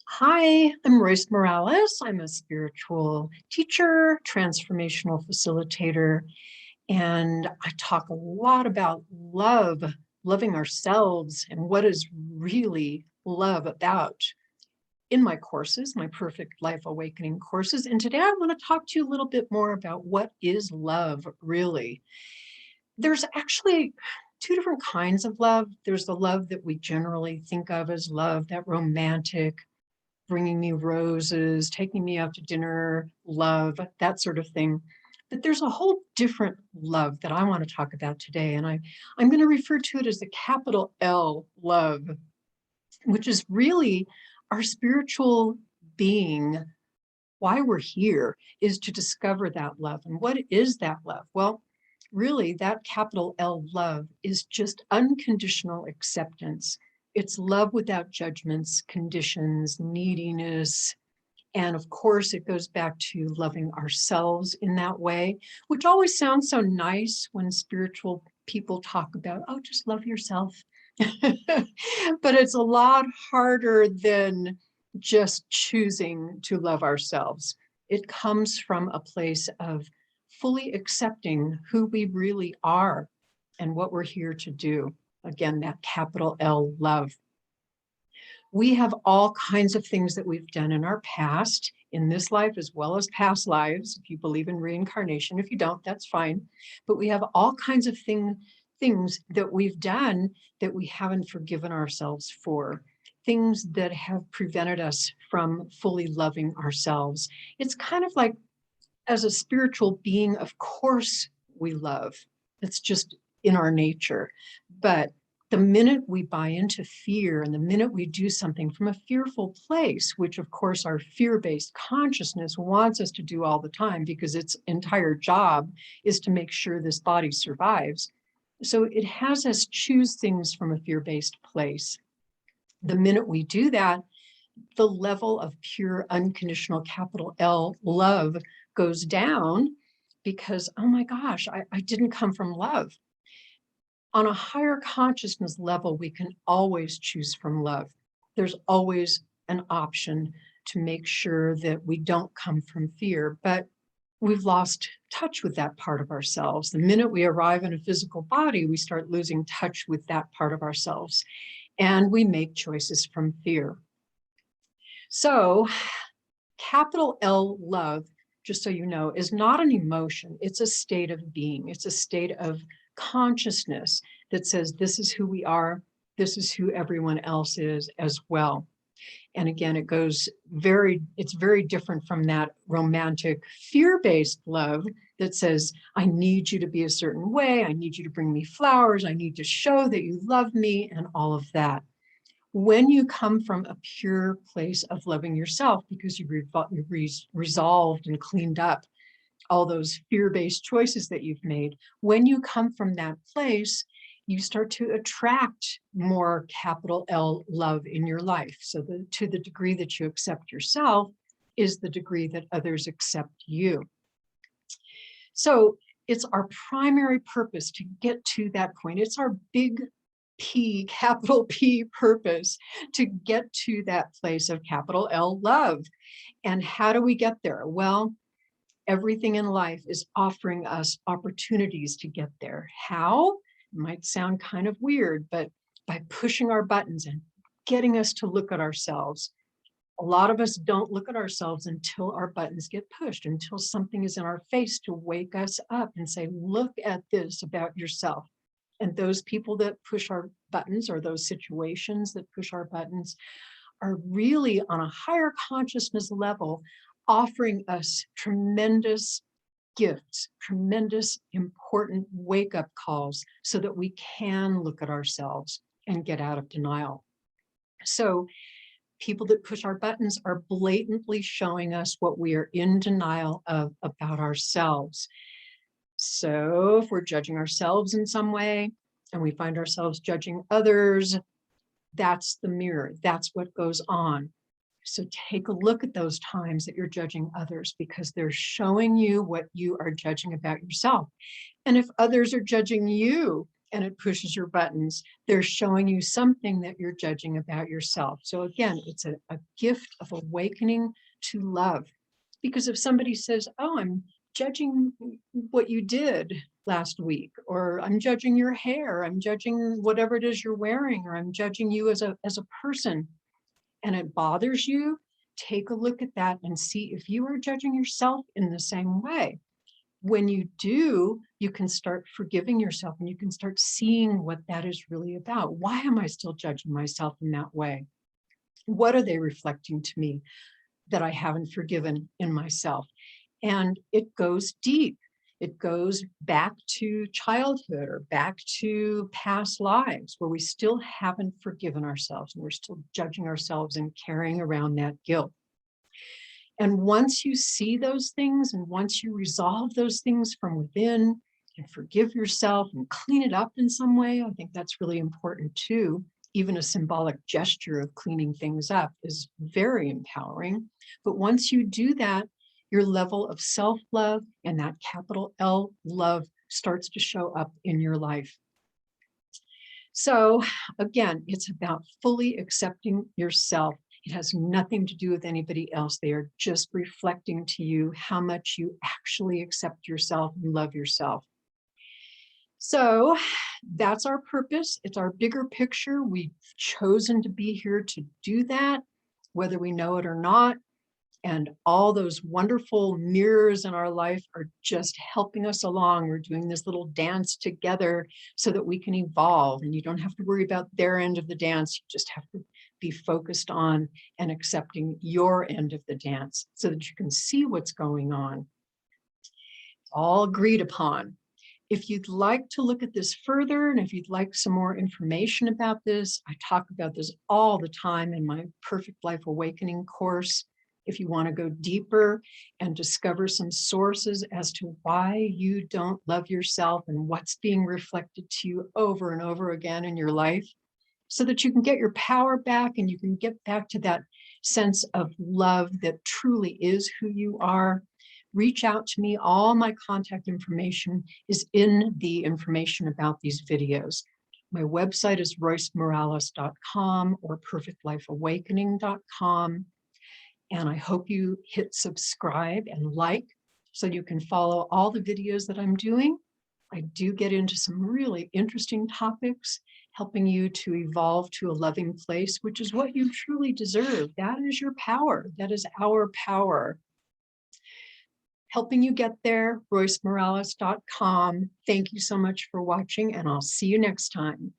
Hi, I'm Royce Morales. I'm a spiritual teacher, transformational facilitator, and I talk a lot about love, loving ourselves, and what is really love about in my courses, my Perfect Life Awakening courses. And today I want to talk to you a little bit more about what is love really. There's actually two different kinds of love. There's the love that we generally think of as love, that romantic, bringing me roses, taking me out to dinner, love, that sort of thing. But there's a whole different love that I want to talk about today. And I'm going to refer to it as the capital L love, which is really our spiritual being. Why we're here is to discover that love. And what is that love? Well, really, that capital L love is just unconditional acceptance. It's love without judgments, conditions, neediness. And of course, it goes back to loving ourselves in that way, which always sounds so nice when spiritual people talk about, oh, just love yourself. But it's a lot harder than just choosing to love ourselves. It comes from a place of fully accepting who we really are and what we're here to do. Again, that capital L love. We have all kinds of things that we've done in our past, in this life as well as past lives, if you believe in reincarnation. If you don't, that's fine. But we have all kinds of things that we've done that we haven't forgiven ourselves for, things that have prevented us from fully loving ourselves. It's kind of like, as a spiritual being, of course we love. It's just in our nature. But the minute we buy into fear and the minute we do something from a fearful place, which of course our fear-based consciousness wants us to do all the time because its entire job is to make sure this body survives. So it has us choose things from a fear-based place. The minute we do that, the level of pure unconditional capital L love goes down because, oh my gosh, I didn't come from love. On a higher consciousness level, we can always choose from love. There's always an option to make sure that we don't come from fear, but we've lost touch with that part of ourselves. The minute we arrive in a physical body, we start losing touch with that part of ourselves, and we make choices from fear. So, capital L love, just so you know, is not an emotion. It's a state of being. It's a state of consciousness that says, this is who we are. This is who everyone else is as well. And again, it's very different from that romantic fear-based love that says, I need you to be a certain way. I need you to bring me flowers. I need to show that you love me and all of that. When you come from a pure place of loving yourself, because you've resolved and cleaned up all those fear-based choices that you've made, when you come from that place, you start to attract more capital L love in your life. So to the degree that you accept yourself is the degree that others accept you. So it's our primary purpose to get to that point. It's our big P, capital P purpose to get to that place of capital L love. And how do we get there? Well, everything in life is offering us opportunities to get there. How? It might sound kind of weird, but by pushing our buttons and getting us to look at ourselves. A lot of us don't look at ourselves until our buttons get pushed, until something is in our face to wake us up and say, look at this about yourself. And those people that push our buttons, or those situations that push our buttons, are really on a higher consciousness level, offering us tremendous gifts, tremendous important wake-up calls so that we can look at ourselves and get out of denial. So people that push our buttons are blatantly showing us what we are in denial of about ourselves. So if we're judging ourselves in some way and we find ourselves judging others, that's the mirror. That's what goes on. So take a look at those times that you're judging others, because they're showing you what you are judging about yourself. And if others are judging you and it pushes your buttons. They're showing you something that you're judging about yourself. So again, it's a gift of awakening to love. Because if somebody says, oh, I'm judging what you did last week, or I'm judging your hair, I'm judging whatever it is you're wearing, or I'm judging you as a person, and it bothers you, take a look at that and see if you are judging yourself in the same way. When you do, you can start forgiving yourself and you can start seeing what that is really about. Why am I still judging myself in that way? What are they reflecting to me that I haven't forgiven in myself? And it goes deep. It goes back to childhood or back to past lives where we still haven't forgiven ourselves and we're still judging ourselves and carrying around that guilt. And once you see those things and once you resolve those things from within and forgive yourself and clean it up in some way, I think that's really important too. Even a symbolic gesture of cleaning things up is very empowering. But once you do that, your level of self-love and that capital L love starts to show up in your life. So again, it's about fully accepting yourself. It has nothing to do with anybody else. They are just reflecting to you how much you actually accept yourself and love yourself. So that's our purpose. It's our bigger picture. We've chosen to be here to do that, whether we know it or not. And all those wonderful mirrors in our life are just helping us along. We're doing this little dance together so that we can evolve. And you don't have to worry about their end of the dance. You just have to be focused on and accepting your end of the dance so that you can see what's going on. It's all agreed upon. If you'd like to look at this further, and if you'd like some more information about this, I talk about this all the time in my Perfect Life Awakening course. If you want to go deeper and discover some sources as to why you don't love yourself and what's being reflected to you over and over again in your life, so that you can get your power back and you can get back to that sense of love that truly is who you are, reach out to me. All my contact information is in the information about these videos. My website is roycemorales.com or perfectlifeawakening.com. And I hope you hit subscribe and like so you can follow all the videos that I'm doing. I do get into some really interesting topics, helping you to evolve to a loving place, which is what you truly deserve. That is your power. That is our power. Helping you get there, roycemorales.com. Thank you so much for watching, and I'll see you next time.